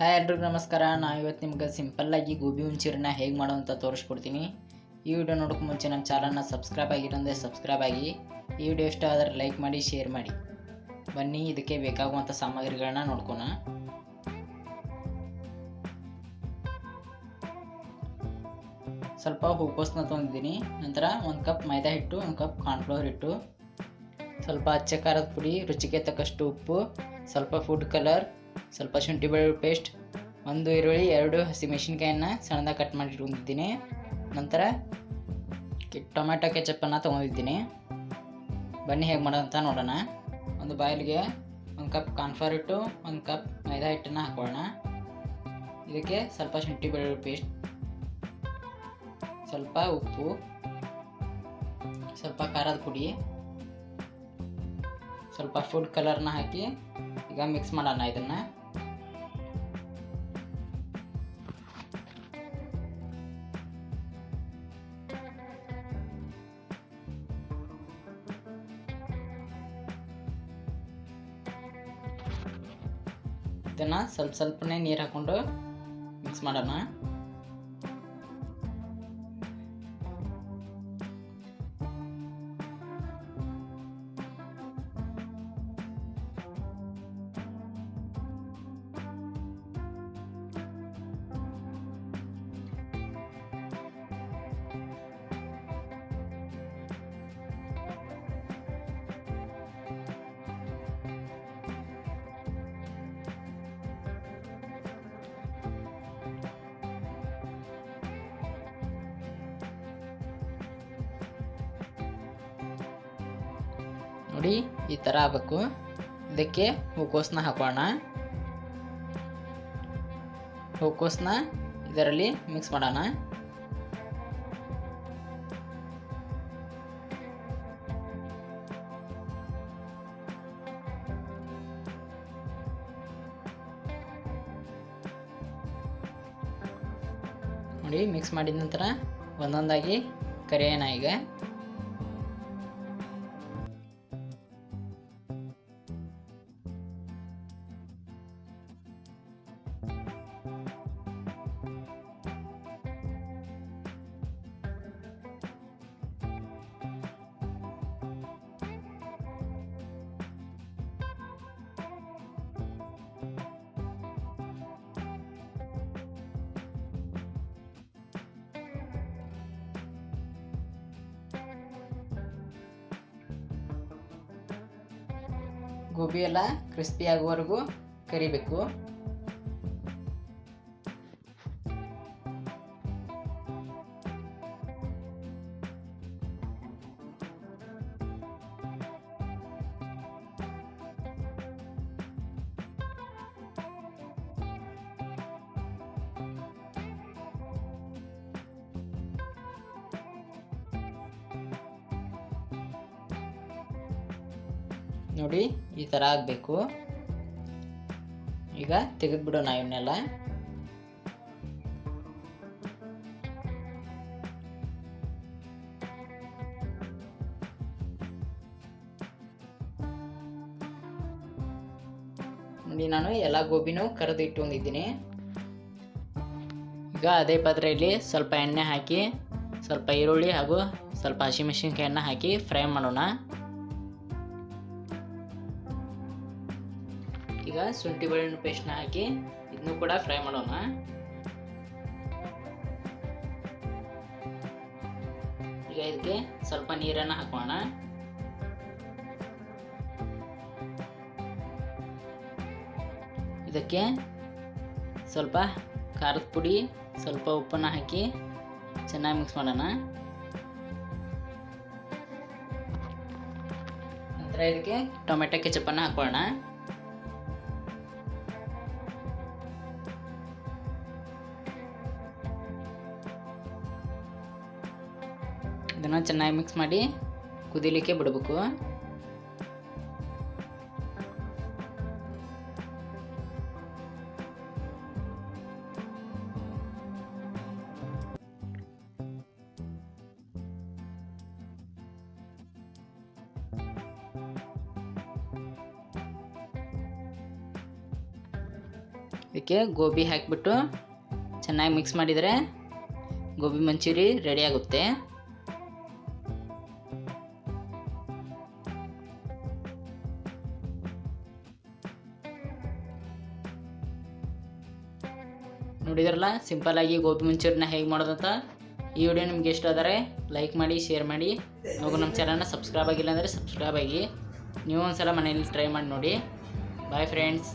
Hi ಎಲ್ರಿಗೂ ನಮಸ್ಕಾರ. ನಾನು ಇವತ್ತು ನಿಮ್ಗೆ ಸಿಂಪಲ್ಲಾಗಿ ಗೋಬಿ ಮಂಚೂರಿಯನ್ನ ಹೇಗೆ ಮಾಡೋ ಅಂತ ತೋರಿಸ್ಕೊಡ್ತೀನಿ. ಈ ವಿಡಿಯೋ ನೋಡೋಕೆ ಮುಂಚೆ ನಮ್ಮ ಚಾನಲ್ನ ಸಬ್ಸ್ಕ್ರೈಬ್ ಆಗಿರೋಂದರೆ ಸಬ್ಸ್ಕ್ರೈಬ್ ಆಗಿ. ಈ ವಿಡಿಯೋ ಇಷ್ಟ ಆದರೆ ಲೈಕ್ ಮಾಡಿ, ಶೇರ್ ಮಾಡಿ. ಬನ್ನಿ ಇದಕ್ಕೆ ಬೇಕಾಗುವಂಥ ಸಾಮಗ್ರಿಗಳನ್ನ ನೋಡ್ಕೋಣ. ಸ್ವಲ್ಪ ಹೂಕೋಸನ್ನ ತೊಗೊಂಡಿದ್ದೀನಿ. ನಂತರ 1 ಕಪ್ ಮೈದಾ ಹಿಟ್ಟು, 1 ಕಪ್ ಕಾರ್ನ್ಫ್ಲವರ್ ಹಿಟ್ಟು, ಸ್ವಲ್ಪ ಅಚ್ಚ ಖಾರದ ಪುಡಿ, ರುಚಿಗೆ ತಕ್ಕಷ್ಟು ಉಪ್ಪು, ಸ್ವಲ್ಪ ಫುಡ್ ಕಲರ್, ಸ್ವಲ್ಪ ಶುಂಠಿ ಬೆಳ್ಳುಳ್ಳಿ ಪೇಸ್ಟ್, 1 ಈರುಳ್ಳಿ, 2 ಹಸಿಮೆಣಸಿನ್ಕಾಯನ್ನು ಸಣ್ಣದಾಗಿ ಕಟ್ ಮಾಡಿ ಇಟ್ಕೊಂಡಿದ್ದೀನಿ. ನಂತರ ಟೊಮ್ಯಾಟೊ ಕೆಚಪ್ಪನ್ನು ತೊಗೊಂಡಿದ್ದೀನಿ. ಬನ್ನಿ ಹೇಗೆ ಮಾಡೋದಂತ ನೋಡೋಣ. ಒಂದು ಬಾಯಲಿಗೆ 1 ಕಪ್ ಕಾರ್ನ್ಫ್ಲವರ್ ಹಿಟ್ಟು, 1 ಕಪ್ ಮೈದಾ ಹಿಟ್ಟನ್ನು ಹಾಕೋಣ. ಇದಕ್ಕೆ ಸ್ವಲ್ಪ ಶುಂಠಿ ಬೆಳ್ಳುಳ್ಳಿ ಪೇಸ್ಟ್, ಸ್ವಲ್ಪ ಉಪ್ಪು, ಸ್ವಲ್ಪ ಖಾರದ ಪುಡಿ, ಸ್ವಲ್ಪ ಫುಡ್ ಕಲರ್ನ ಹಾಕಿ ಈಗ ಮಿಕ್ಸ್ ಮಾಡೋಣ. ಇದನ್ನು ಸ್ವಲ್ಪನೇ ನೀರು ಹಾಕೊಂಡು ಮಿಕ್ಸ್ ಮಾಡೋಣ. ನೋಡಿ ಈ ಥರ ಆಗಬೇಕು. ಇದಕ್ಕೆ ಹೂಕೋಸನ್ನ ಹಾಕೋಣ. ಹೂಕೋಸನ್ನ ಇದರಲ್ಲಿ ಮಿಕ್ಸ್ ಮಾಡೋಣ. ನೋಡಿ ಮಿಕ್ಸ್ ಮಾಡಿದ ನಂತರ ಒಂದೊಂದಾಗಿ ಕರಿಯೋಣ. ಈಗ ಗೋಬಿ ಎಲ್ಲ ಕ್ರಿಸ್ಪಿ ಆಗುವವರೆಗೂ ಕರಿಬೇಕು. ನೋಡಿ ಈ ಥರ ಆಗಬೇಕು. ಈಗ ತೆಗೆದುಬಿಡೋಣ ಇವನ್ನೆಲ್ಲ. ನೋಡಿ ನಾನು ಎಲ್ಲ ಗೋಬಿನೂ ಕರೆದು ಇಟ್ಕೊಂಡಿದ್ದೀನಿ. ಈಗ ಅದೇ ಪಾತ್ರೆಯಲ್ಲಿ ಸ್ವಲ್ಪ ಎಣ್ಣೆ ಹಾಕಿ, ಸ್ವಲ್ಪ ಈರುಳ್ಳಿ ಹಾಗೂ ಸ್ವಲ್ಪ ಹಸಿಮೆಣಸಿನ್ಕಾಯನ್ನು ಹಾಕಿ ಫ್ರೈ ಮಾಡೋಣ. ಈಗ ಶುಂಠಿ ಬೆಳ್ಳುಳ್ಳಿ ಪೇಸ್ಟ್ನ ಹಾಕಿ ಇದನ್ನು ಕೂಡ ಫ್ರೈ ಮಾಡೋಣ. ಈಗ ಇದಕ್ಕೆ ಸ್ವಲ್ಪ ನೀರನ್ನು ಹಾಕೋಣ. ಇದಕ್ಕೆ ಸ್ವಲ್ಪ ಖಾರದ ಪುಡಿ, ಸ್ವಲ್ಪ ಉಪ್ಪನ್ನು ಹಾಕಿ ಚೆನ್ನಾಗಿ ಮಿಕ್ಸ್ ಮಾಡೋಣ. ನಂತರ ಇದಕ್ಕೆ ಟೊಮೆಟೊ ಕೆಚಪ್ಪನ್ನು ಹಾಕೋಣ. ಇದನ್ನು ಚೆನ್ನಾಗಿ ಮಿಕ್ಸ್ ಮಾಡಿ ಕುದಿಲಿಕ್ಕೆ ಬಿಡಬೇಕು. ಇದಕ್ಕೆ ಗೋಬಿ ಹಾಕಿಬಿಟ್ಟು ಚೆನ್ನಾಗಿ ಮಿಕ್ಸ್ ಮಾಡಿದರೆ ಗೋಬಿ ಮಂಚೂರಿ ರೆಡಿ ಆಗುತ್ತೆ. ನೋಡಿದ್ರಲ್ಲ ಸಿಂಪಲ್ಲಾಗಿ ಗೋಬಿ ಮಂಚೂರಿನ ಹೇಗೆ ಮಾಡೋದಂತ. ಈ ವಿಡಿಯೋ ನಿಮ್ಗೆ ಇಷ್ಟ ಆದರೆ ಲೈಕ್ ಮಾಡಿ, ಶೇರ್ ಮಾಡಿ, ಹಾಗೂ ನಮ್ಮ ಚಾನಲ್ನ ಸಬ್ಸ್ಕ್ರೈಬ್ ಆಗಿಲ್ಲ ಅಂದರೆ ಸಬ್ಸ್ಕ್ರೈಬ್ ಆಗಿ. ನೀವು ಒಂದ್ಸಲ ಮನೆಯಲ್ಲಿ ಟ್ರೈ ಮಾಡಿ ನೋಡಿ. Bye friends.